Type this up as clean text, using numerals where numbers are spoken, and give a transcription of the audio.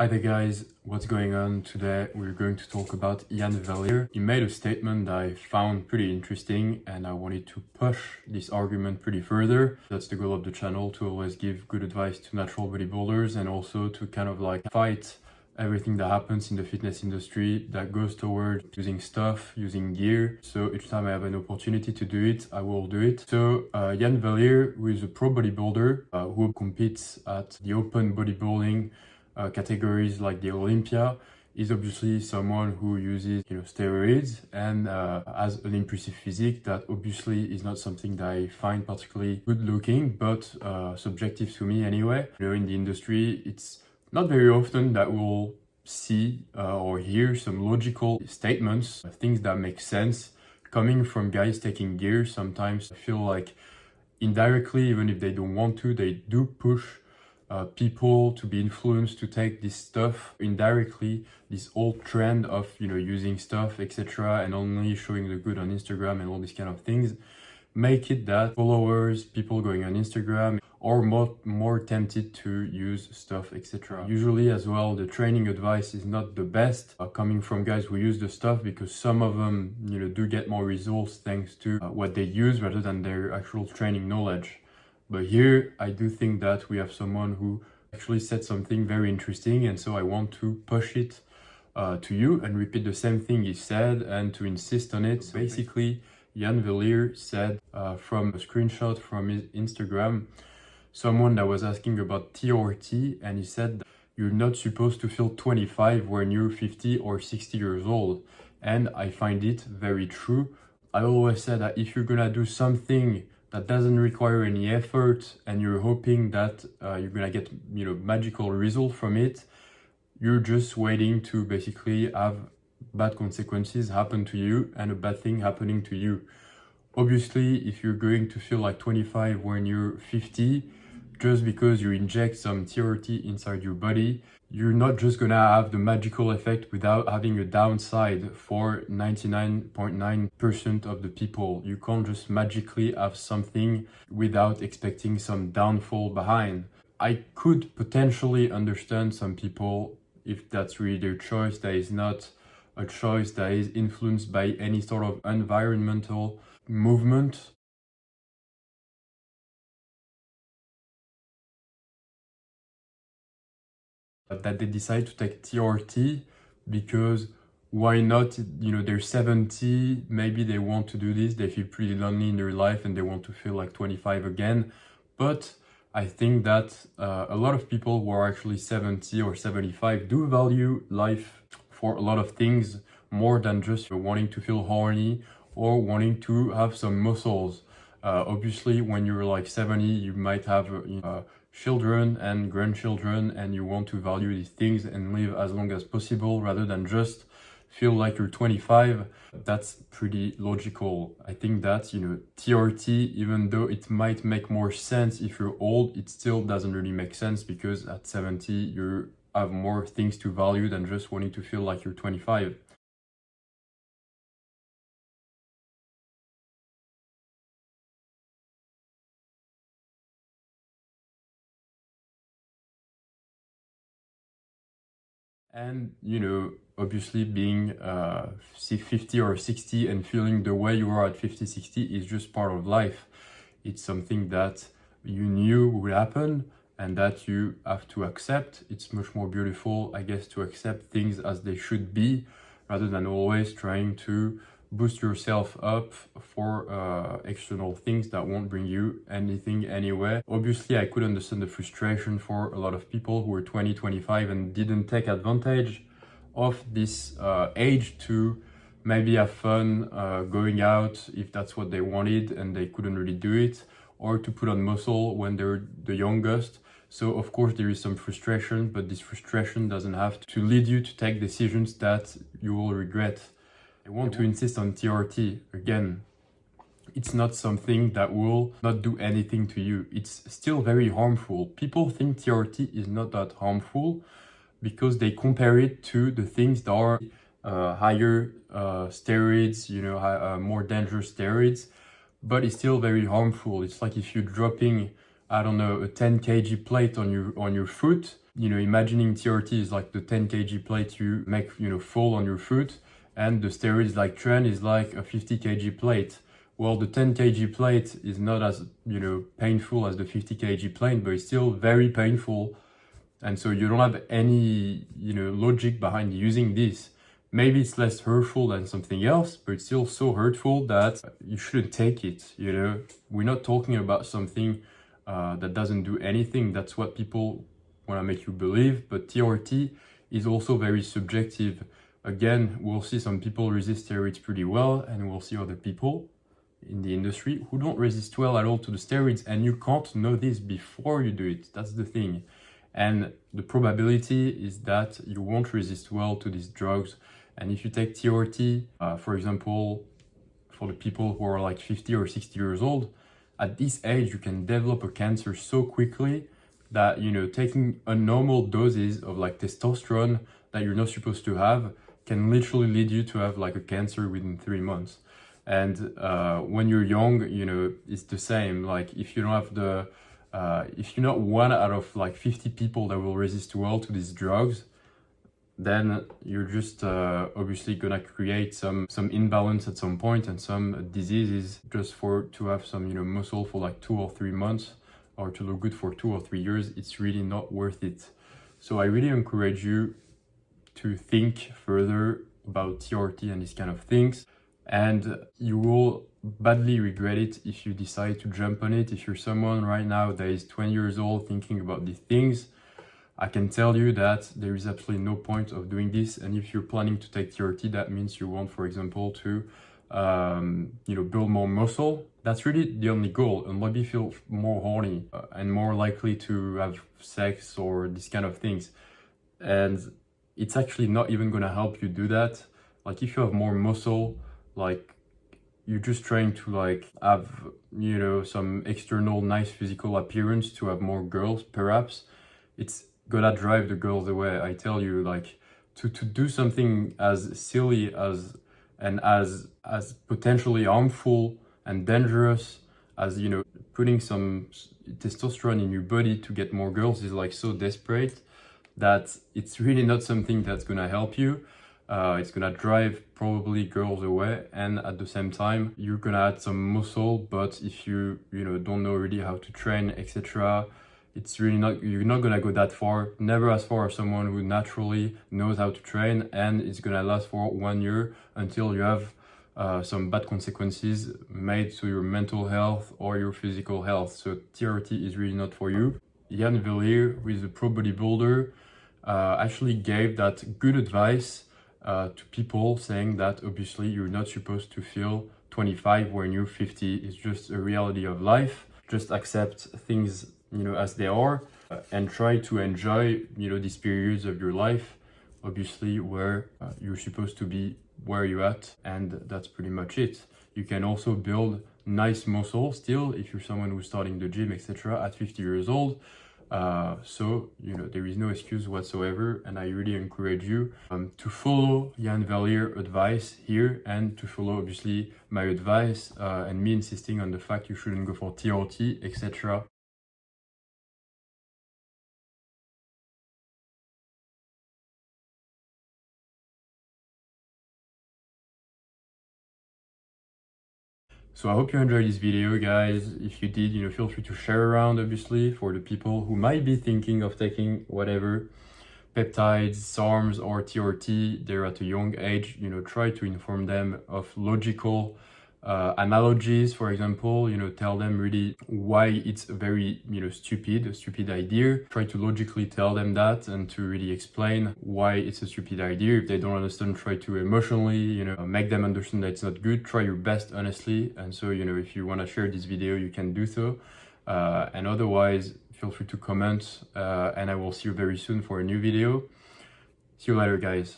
Hi there guys, what's going on? Today we're going to talk about Iain Valliere. He made a statement that I found pretty interesting and I wanted to push this argument pretty further. That's the goal of the channel, to always give good advice to natural bodybuilders and also to kind of like fight everything that happens in the fitness industry that goes toward using stuff, using gear. So each time I have an opportunity to do it, I will do it. So Iain Valliere, who is a pro bodybuilder who competes at the open bodybuilding categories like the Olympia, is obviously someone who uses steroids and has an impressive physique that obviously is not something that I find particularly good looking, but subjective to me anyway. In the industry, it's not very often that we'll see or hear some logical statements, things that make sense coming from guys taking gear. Sometimes I feel like indirectly, even if they don't want to, they do push people to be influenced to take this stuff indirectly. This old trend of using stuff, etc., and only showing the good on Instagram and all these kind of things make it that followers, people going on Instagram, are more tempted to use stuff, etc. Usually as well, the training advice is not the best coming from guys who use the stuff, because some of them do get more results thanks to what they use rather than their actual training knowledge. But here, I do think that we have someone who actually said something very interesting, and so I want to push it to you and repeat the same thing he said and to insist on it. Basically, Iain Valliere said from a screenshot from his Instagram, someone that was asking about TRT, and he said that you're not supposed to feel 25 when you're 50 or 60 years old. And I find it very true. I always said that if you're gonna do something that doesn't require any effort and you're hoping that you're gonna get magical result from it, you're just waiting to basically have bad consequences happen to you and a bad thing happening to you. Obviously, if you're going to feel like 25 when you're 50 just because you inject some TRT inside your body, you're not just gonna have the magical effect without having a downside for 99.9% of the people. You can't just magically have something without expecting some downfall behind. I could potentially understand some people if that's really their choice, that is not a choice that is influenced by any sort of environmental movement. That they decide to take TRT because why not? They're 70, maybe they want to do this, they feel pretty lonely in their life and they want to feel like 25 again. But I think that a lot of people who are actually 70 or 75 do value life for a lot of things more than just wanting to feel horny or wanting to have some muscles. Obviously, when you're like 70, you might have children and grandchildren, and you want to value these things and live as long as possible rather than just feel like you're 25. That's pretty logical. I think that TRT, even though it might make more sense if you're old, it still doesn't really make sense, because at 70 you have more things to value than just wanting to feel like you're 25. And obviously being 50 or 60 and feeling the way you are at 50, 60 is just part of life. It's something that you knew would happen and that you have to accept. It's much more beautiful, I guess, to accept things as they should be rather than always trying to boost yourself up for external things that won't bring you anything anyway. Obviously, I could understand the frustration for a lot of people who were 20, 25 and didn't take advantage of this age to maybe have fun going out if that's what they wanted and they couldn't really do it, or to put on muscle when they're the youngest. So of course there is some frustration, but this frustration doesn't have to lead you to take decisions that you will regret. I want to insist on TRT again. It's not something that will not do anything to you. It's still very harmful. People think TRT is not that harmful because they compare it to the things that are higher steroids, more dangerous steroids, but it's still very harmful. It's like if you're dropping, I don't know, a 10 kg plate on your foot, imagining TRT is like the 10 kg plate you make, fall on your foot, and the steroids like trend is like a 50 kg plate. Well, the 10 kg plate is not as, painful as the 50 kg plate, but it's still very painful. And so you don't have any, logic behind using this. Maybe it's less hurtful than something else, but it's still so hurtful that you shouldn't take it, We're not talking about something that doesn't do anything. That's what people want to make you believe. But TRT is also very subjective. Again, we'll see some people resist steroids pretty well, and we'll see other people in the industry who don't resist well at all to the steroids, and you can't know this before you do it. That's the thing. And the probability is that you won't resist well to these drugs. And if you take TRT, for example, for the people who are like 50 or 60 years old, at this age, you can develop a cancer so quickly that, taking a normal doses of like testosterone that you're not supposed to have can literally lead you to have like a cancer within 3 months. And when you're young, it's the same. Like if you don't have the, if you're not one out of like 50 people that will resist well to these drugs, then you're just obviously gonna create some imbalance at some point and some diseases just to have some muscle for like 2 or 3 months, or to look good for 2 or 3 years. It's really not worth it. So I really encourage you to think further about TRT and these kind of things, and you will badly regret it if you decide to jump on it. If you're someone right now that is 20 years old thinking about these things, I can tell you that there is absolutely no point of doing this. And if you're planning to take TRT, that means you want, for example, to build more muscle. That's really the only goal, and maybe feel more horny and more likely to have sex or these kind of things. And it's actually not even gonna help you do that. Like if you have more muscle, like you're just trying to like have, some external nice physical appearance to have more girls, perhaps. It's gonna drive the girls away. I tell you, like to do something as silly as potentially harmful and dangerous as, putting some testosterone in your body to get more girls is like so desperate that it's really not something that's gonna help you. It's gonna drive probably girls away, and at the same time you're gonna add some muscle, but if you don't know really how to train, etc., it's really not, you're not gonna go that far. Never as far as someone who naturally knows how to train, and it's gonna last for 1 year until you have some bad consequences made to your mental health or your physical health. So TRT is really not for you. Iain Valliere, who is a pro bodybuilder, actually gave that good advice to people, saying that obviously you're not supposed to feel 25 when you're 50. It's just a reality of life. Just accept things, as they are, and try to enjoy, these periods of your life, obviously, where you're supposed to be where you're at, and that's pretty much it. You can also build nice muscle still if you're someone who's starting the gym, etc., at 50 years old. So, there is no excuse whatsoever, and I really encourage you to follow Iain Valliere advice here, and to follow obviously my advice and me insisting on the fact you shouldn't go for TRT, etc. So I hope you enjoyed this video, guys. If you did, feel free to share around, obviously, for the people who might be thinking of taking whatever, peptides, SARMs, or TRT. They're at a young age. Try to inform them of logical analogies, for example. Tell them really why it's a very, stupid idea. Try to logically tell them that, and to really explain why it's a stupid idea. If they don't understand, try to emotionally, make them understand that it's not good. Try your best, honestly. And so, if you want to share this video, you can do so. And otherwise, feel free to comment, and I will see you very soon for a new video. See you later, guys.